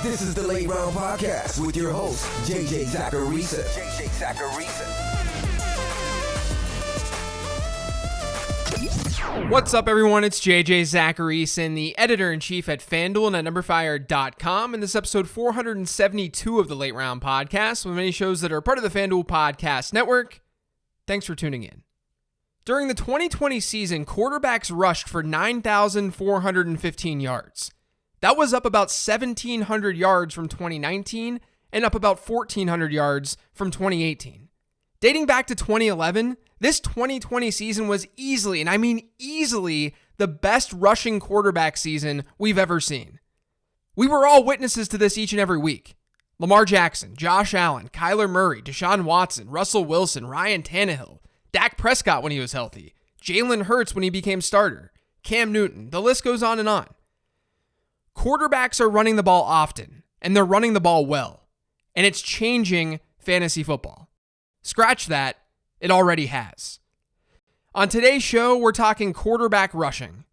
This is the Late Round Podcast with your host, JJ Zachariason. What's up, everyone? It's JJ Zachariason, the editor-in-chief at FanDuel and at NumberFire.com, and this is episode 472 of the Late Round Podcast, with many shows that are part of the FanDuel Podcast Network. Thanks for tuning in. During the 2020 season, quarterbacks rushed for 9,415 yards. That was up about 1,700 yards from 2019 and up about 1,400 yards from 2018. Dating back to 2011, this 2020 season was easily, and I mean easily, the best rushing quarterback season we've ever seen. We were all witnesses to this each and every week. Lamar Jackson, Josh Allen, Kyler Murray, Deshaun Watson, Russell Wilson, Ryan Tannehill, Dak Prescott when he was healthy, Jalen Hurts when he became starter, Cam Newton, the list goes on and on. Quarterbacks are running the ball often, and they're running the ball well, and it's changing fantasy football. Scratch that, it already has. On today's show, we're talking quarterback rushing.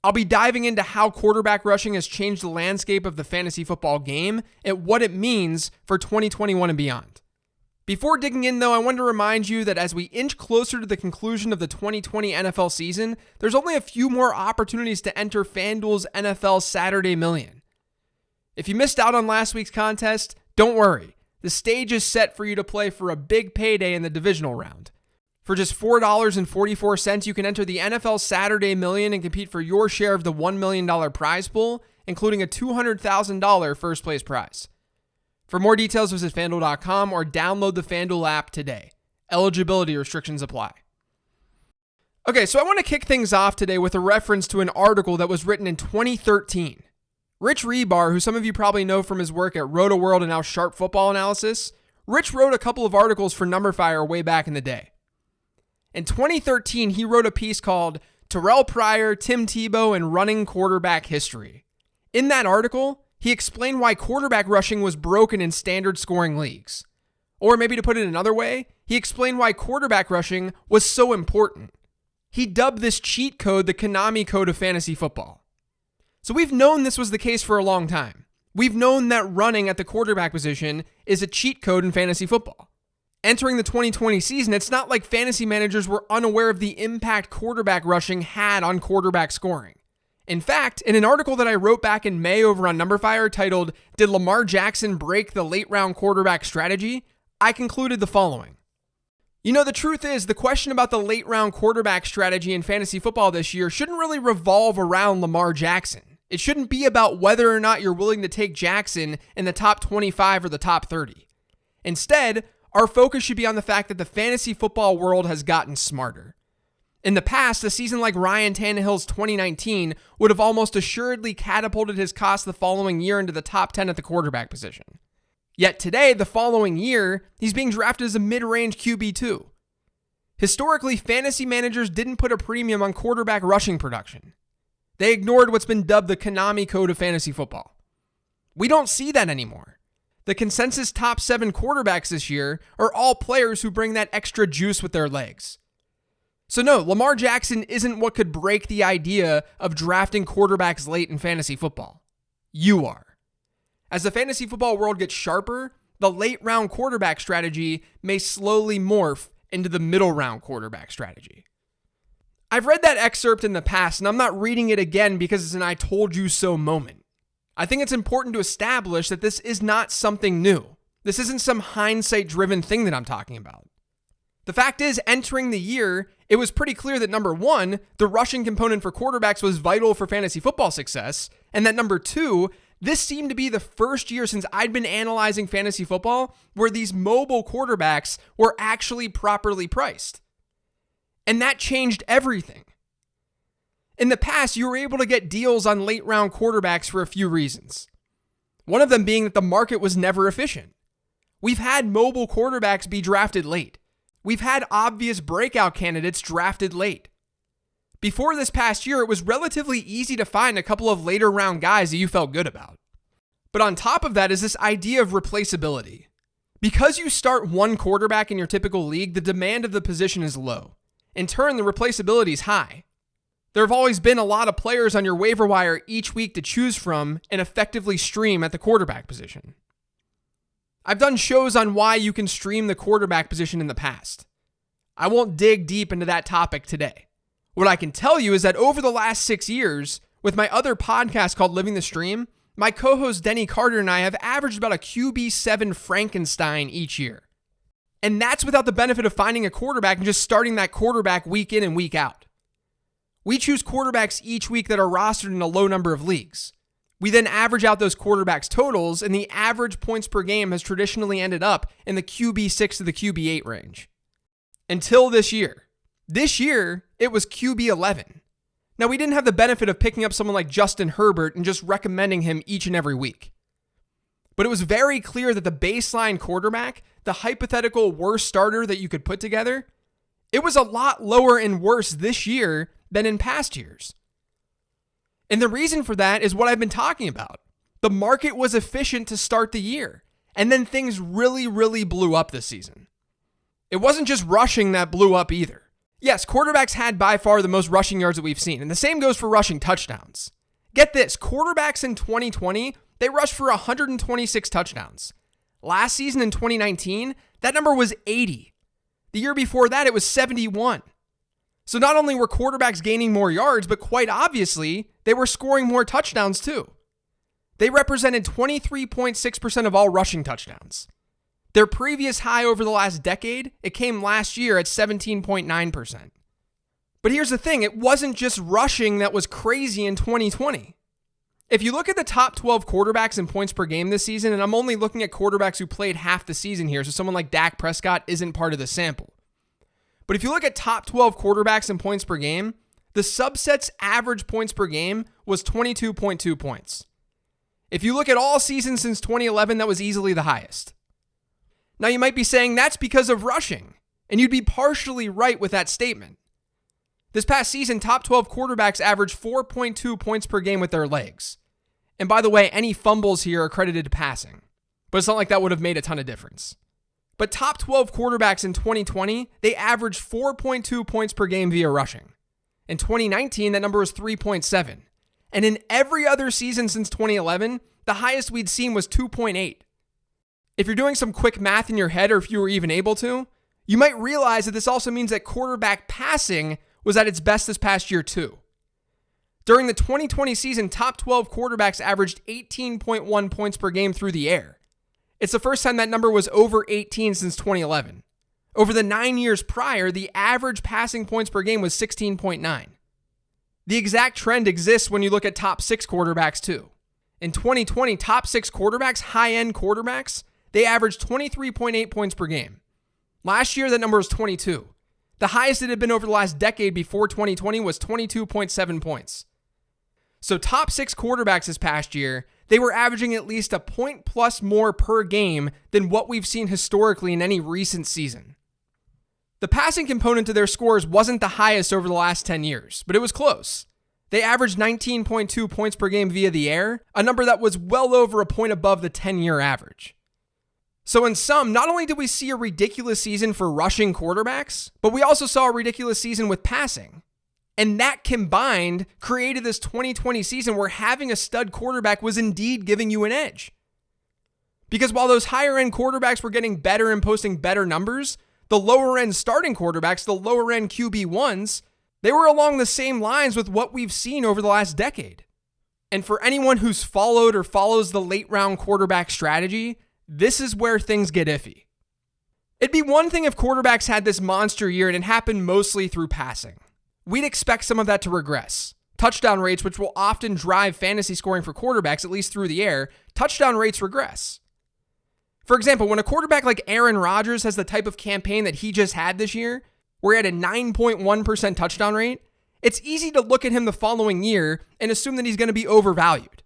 I'll be diving into how quarterback rushing has changed the landscape of the fantasy football game and what it means for 2021 and beyond. Before digging in, though, I want to remind you that as we inch closer to the conclusion of the 2020 NFL season, there's only a few more opportunities to enter FanDuel's NFL Saturday Million. If you missed out on last week's contest, don't worry. The stage is set for you to play for a big payday in the divisional round. For just $4.44, you can enter the NFL Saturday Million and compete for your share of the $1 million prize pool, including a $200,000 first place prize. For more details, visit FanDuel.com or download the FanDuel app today. Eligibility restrictions apply. Okay, so I want to kick things off today with a reference to an article that was written in 2013. Rich Hribar, who some of you probably know from his work at RotoWorld and now Sharp Football Analysis, Rich wrote a couple of articles for NumberFire way back in the day. In 2013, he wrote a piece called Terrell Pryor, Tim Tebow, and Running Quarterback History. In that article, he explained why quarterback rushing was broken in standard scoring leagues. Or maybe to put it another way, he explained why quarterback rushing was so important. He dubbed this cheat code the Konami code of fantasy football. So we've known this was the case for a long time. We've known that running at the quarterback position is a cheat code in fantasy football. Entering the 2020 season, it's not like fantasy managers were unaware of the impact quarterback rushing had on quarterback scoring. In fact, in an article that I wrote back in May over on NumberFire titled, Did Lamar Jackson Break the Late Round Quarterback Strategy?, I concluded the following. You know, the truth is, the question about the late round quarterback strategy in fantasy football this year shouldn't really revolve around Lamar Jackson. It shouldn't be about whether or not you're willing to take Jackson in the top 25 or the top 30. Instead, our focus should be on the fact that the fantasy football world has gotten smarter. In the past, a season like Ryan Tannehill's 2019 would have almost assuredly catapulted his cost the following year into the top 10 at the quarterback position. Yet today, the following year, he's being drafted as a mid-range QB2. Historically, fantasy managers didn't put a premium on quarterback rushing production. They ignored what's been dubbed the Konami code of fantasy football. We don't see that anymore. The consensus top 7 quarterbacks this year are all players who bring that extra juice with their legs. So no, Lamar Jackson isn't what could break the idea of drafting quarterbacks late in fantasy football. You are. As the fantasy football world gets sharper, the late round quarterback strategy may slowly morph into the middle round quarterback strategy. I've read that excerpt in the past, and I'm not reading it again because it's an I told you so moment. I think it's important to establish that this is not something new. This isn't some hindsight-driven thing that I'm talking about. The fact is, entering the year, it was pretty clear that number one, the rushing component for quarterbacks was vital for fantasy football success, and that number two, this seemed to be the first year since I'd been analyzing fantasy football where these mobile quarterbacks were actually properly priced. And that changed everything. In the past, you were able to get deals on late round quarterbacks for a few reasons. One of them being that the market was never efficient. We've had mobile quarterbacks be drafted late. We've had obvious breakout candidates drafted late. Before this past year, it was relatively easy to find a couple of later round guys that you felt good about. But on top of that is this idea of replaceability. Because you start one quarterback in your typical league, the demand of the position is low. In turn, the replaceability is high. There have always been a lot of players on your waiver wire each week to choose from and effectively stream at the quarterback position. I've done shows on why you can stream the quarterback position in the past. I won't dig deep into that topic today. What I can tell you is that over the last 6 years, with my other podcast called Living the Stream, my co-host Denny Carter and I have averaged about a QB7 Frankenstein each year. And that's without the benefit of finding a quarterback and just starting that quarterback week in and week out. We choose quarterbacks each week that are rostered in a low number of leagues. We then average out those quarterbacks' totals, and the average points per game has traditionally ended up in the QB6 to the QB8 range. Until this year. This year, it was QB11. Now, we didn't have the benefit of picking up someone like Justin Herbert and just recommending him each and every week. But it was very clear that the baseline quarterback, the hypothetical worst starter that you could put together, it was a lot lower and worse this year than in past years. And the reason for that is what I've been talking about. The market was efficient to start the year, and then things really, really blew up this season. It wasn't just rushing that blew up either. Yes, quarterbacks had by far the most rushing yards that we've seen, and the same goes for rushing touchdowns. Get this, quarterbacks in 2020, they rushed for 126 touchdowns. Last season in 2019, that number was 80. The year before that, it was 71. So not only were quarterbacks gaining more yards, but quite obviously, they were scoring more touchdowns too. They represented 23.6% of all rushing touchdowns. Their previous high over the last decade, it came last year at 17.9%. But here's the thing, it wasn't just rushing that was crazy in 2020. If you look at the top 12 quarterbacks in points per game this season, and I'm only looking at quarterbacks who played half the season here, so someone like Dak Prescott isn't part of the sample. But if you look at top 12 quarterbacks in points per game, the subset's average points per game was 22.2 points. If you look at all seasons since 2011, that was easily the highest. Now you might be saying that's because of rushing, and you'd be partially right with that statement. This past season, top 12 quarterbacks averaged 4.2 points per game with their legs. And by the way, any fumbles here are credited to passing, but it's not like that would have made a ton of difference. But top 12 quarterbacks in 2020, they averaged 4.2 points per game via rushing. In 2019, that number was 3.7. And in every other season since 2011, the highest we'd seen was 2.8. If you're doing some quick math in your head, or if you were even able to, you might realize that this also means that quarterback passing was at its best this past year too. During the 2020 season, top 12 quarterbacks averaged 18.1 points per game through the air. It's the first time that number was over 18 since 2011. Over the 9 years prior, the average passing points per game was 16.9. The exact trend exists when you look at top 6 quarterbacks too. In 2020, top 6 quarterbacks, high-end quarterbacks, they averaged 23.8 points per game. Last year, that number was 22. The highest it had been over the last decade before 2020 was 22.7 points. So top 6 quarterbacks this past year, they were averaging at least a point plus more per game than what we've seen historically in any recent season. The passing component to their scores wasn't the highest over the last 10 years, but it was close. They averaged 19.2 points per game via the air, a number that was well over a point above the 10-year average. So in sum, not only did we see a ridiculous season for rushing quarterbacks, but we also saw a ridiculous season with passing. And that combined created this 2020 season where having a stud quarterback was indeed giving you an edge. Because while those higher end quarterbacks were getting better and posting better numbers, the lower end starting quarterbacks, the lower end QB1s, they were along the same lines with what we've seen over the last decade. And for anyone who's followed or follows the late round quarterback strategy, this is where things get iffy. It'd be one thing if quarterbacks had this monster year and it happened mostly through passing. We'd expect some of that to regress. Touchdown rates, which will often drive fantasy scoring for quarterbacks, at least through the air, touchdown rates regress. For example, when a quarterback like Aaron Rodgers has the type of campaign that he just had this year, where he had a 9.1% touchdown rate, it's easy to look at him the following year and assume that he's going to be overvalued.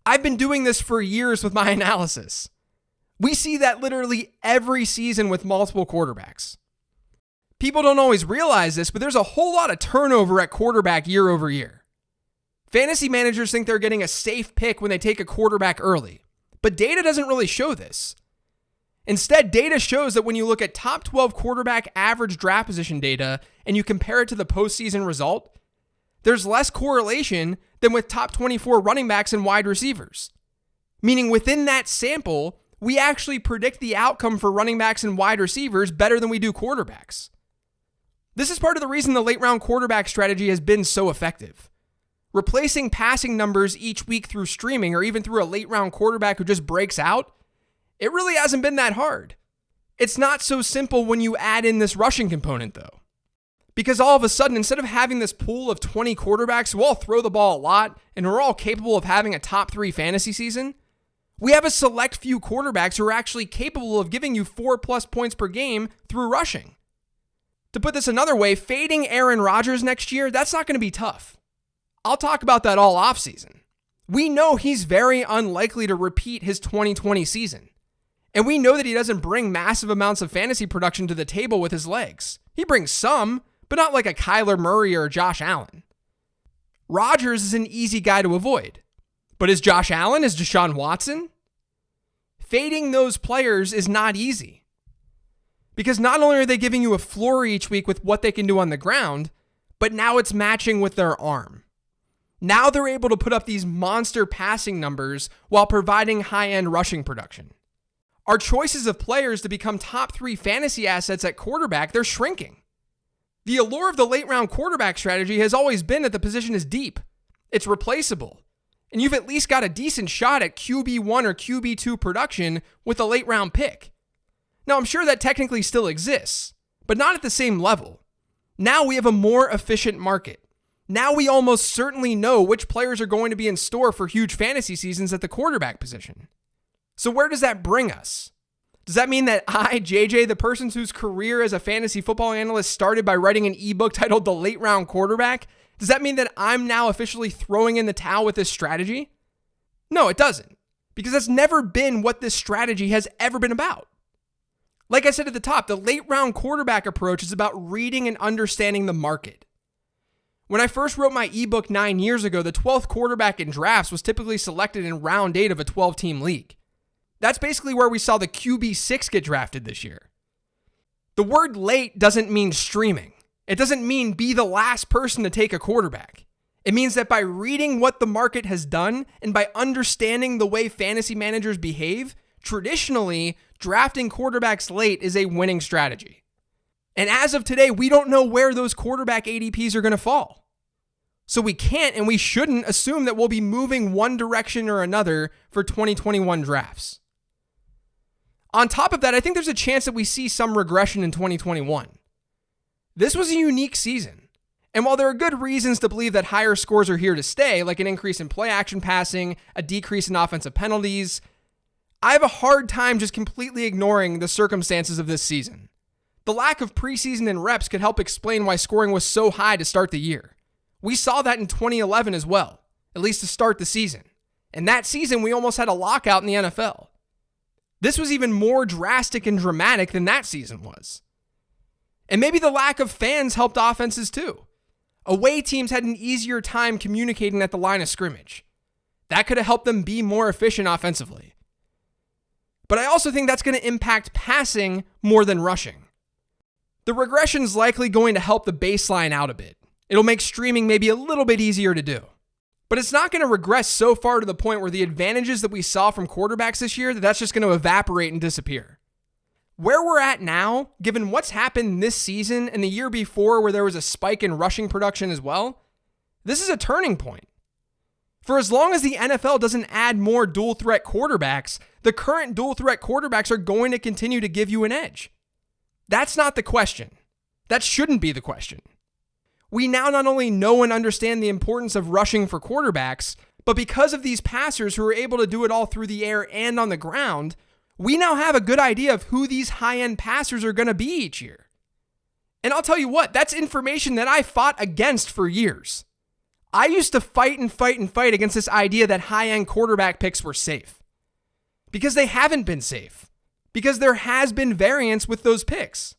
I've been doing this for years with my analysis. We see that literally every season with multiple quarterbacks. People don't always realize this, but there's a whole lot of turnover at quarterback year over year. Fantasy managers think they're getting a safe pick when they take a quarterback early, but data doesn't really show this. Instead, data shows that when you look at top 12 quarterback average draft position data and you compare it to the postseason result, there's less correlation than with top 24 running backs and wide receivers. Meaning within that sample, we actually predict the outcome for running backs and wide receivers better than we do quarterbacks. This is part of the reason the late round quarterback strategy has been so effective. Replacing passing numbers each week through streaming or even through a late round quarterback who just breaks out, it really hasn't been that hard. It's not so simple when you add in this rushing component though. Because all of a sudden, instead of having this pool of 20 quarterbacks who all throw the ball a lot and are all capable of having a top 3 fantasy season, we have a select few quarterbacks who are actually capable of giving you 4+ points per game through rushing. To put this another way, fading Aaron Rodgers next year, that's not going to be tough. I'll talk about that all offseason. We know he's very unlikely to repeat his 2020 season. And we know that he doesn't bring massive amounts of fantasy production to the table with his legs. He brings some, but not like a Kyler Murray or a Josh Allen. Rodgers is an easy guy to avoid. But is Josh Allen, is Deshaun Watson? Fading those players is not easy. Because not only are they giving you a floor each week with what they can do on the ground, but now it's matching with their arm. Now they're able to put up these monster passing numbers while providing high-end rushing production. Our choices of players to become top 3 fantasy assets at quarterback, they're shrinking. The allure of the late round quarterback strategy has always been that the position is deep. It's replaceable. And you've at least got a decent shot at QB1 or QB2 production with a late round pick. Now, I'm sure that technically still exists, but not at the same level. Now we have a more efficient market. Now we almost certainly know which players are going to be in store for huge fantasy seasons at the quarterback position. So where does that bring us? Does that mean that I, JJ, the person whose career as a fantasy football analyst started by writing an ebook titled The Late Round Quarterback, does that mean that I'm now officially throwing in the towel with this strategy? No, it doesn't, because that's never been what this strategy has ever been about. Like I said at the top, the late round quarterback approach is about reading and understanding the market. When I first wrote my ebook 9 years ago, the 12th quarterback in drafts was typically selected in round 8 of a 12-team league. That's basically where we saw the QB6 get drafted this year. The word late doesn't mean streaming. It doesn't mean be the last person to take a quarterback. It means that by reading what the market has done and by understanding the way fantasy managers behave, traditionally, drafting quarterbacks late is a winning strategy. And as of today, we don't know where those quarterback ADPs are going to fall. So we can't and we shouldn't assume that we'll be moving one direction or another for 2021 drafts. On top of that, I think there's a chance that we see some regression in 2021. This was a unique season. And while there are good reasons to believe that higher scores are here to stay, like an increase in play action passing, a decrease in offensive penalties, I have a hard time just completely ignoring the circumstances of this season. The lack of preseason and reps could help explain why scoring was so high to start the year. We saw that in 2011 as well, at least to start the season. And that season, we almost had a lockout in the NFL. This was even more drastic and dramatic than that season was. And maybe the lack of fans helped offenses too. Away teams had an easier time communicating at the line of scrimmage. That could have helped them be more efficient offensively. But I also think that's going to impact passing more than rushing. The regression is likely going to help the baseline out a bit. It'll make streaming maybe a little bit easier to do. But it's not going to regress so far to the point where the advantages that we saw from quarterbacks this year, that's just going to evaporate and disappear. Where we're at now, given what's happened this season and the year before where there was a spike in rushing production as well, this is a turning point. For as long as the NFL doesn't add more dual threat quarterbacks, the current dual threat quarterbacks are going to continue to give you an edge. That's not the question. That shouldn't be the question. We now not only know and understand the importance of rushing for quarterbacks, but because of these passers who are able to do it all through the air and on the ground, we now have a good idea of who these high-end passers are going to be each year. And I'll tell you what, that's information that I fought against for years. I used to fight against this idea that high-end quarterback picks were safe. Because they haven't been safe. Because there has been variance with those picks.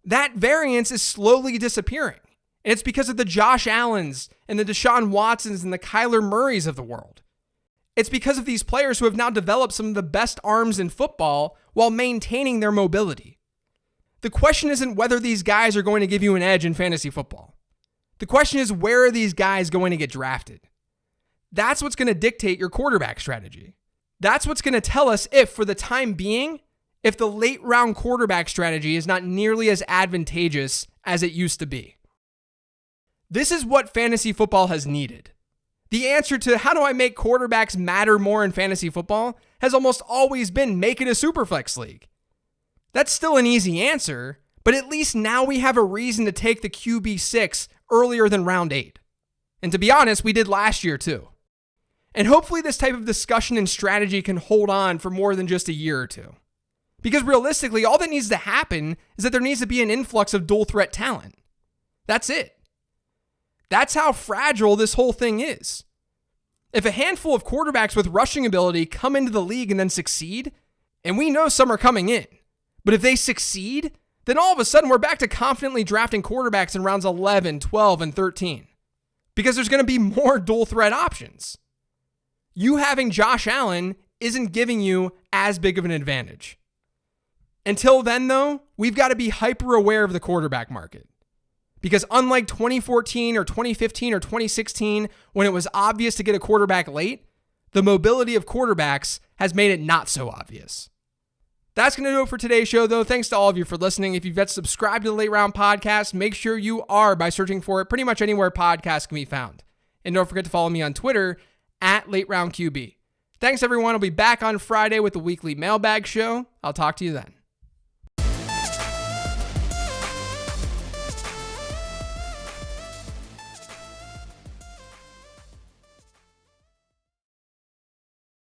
That variance is slowly disappearing. And it's because of the Josh Allens and the Deshaun Watsons and the Kyler Murrays of the world. It's because of these players who have now developed some of the best arms in football while maintaining their mobility. The question isn't whether these guys are going to give you an edge in fantasy football. The question is, where are these guys going to get drafted? That's what's going to dictate your quarterback strategy. That's what's going to tell us if, for the time being, if the late round quarterback strategy is not nearly as advantageous as it used to be. This is what fantasy football has needed. The answer to how do I make quarterbacks matter more in fantasy football has almost always been make it a superflex league. That's still an easy answer, but at least now we have a reason to take the QB6 earlier than round 8. And to be honest, we did last year too. And hopefully this type of discussion and strategy can hold on for more than just a year or two. Because realistically, all that needs to happen is that there needs to be an influx of dual threat talent. That's it. That's how fragile this whole thing is. If a handful of quarterbacks with rushing ability come into the league and then succeed, and we know some are coming in, but if they succeed, then all of a sudden we're back to confidently drafting quarterbacks in rounds 11, 12, and 13. Because there's going to be more dual threat options. You having Josh Allen isn't giving you as big of an advantage. Until then, though, we've got to be hyper aware of the quarterback market. Because unlike 2014 or 2015 or 2016, when it was obvious to get a quarterback late, the mobility of quarterbacks has made it not so obvious. That's going to do it for today's show, though. Thanks to all of you for listening. If you've yet subscribed to the Late Round Podcast, make sure you are by searching for it pretty much anywhere podcasts can be found. And don't forget to follow me on Twitter @LateRoundQB. Thanks, everyone. I'll be back on Friday with the weekly mailbag show. I'll talk to you then.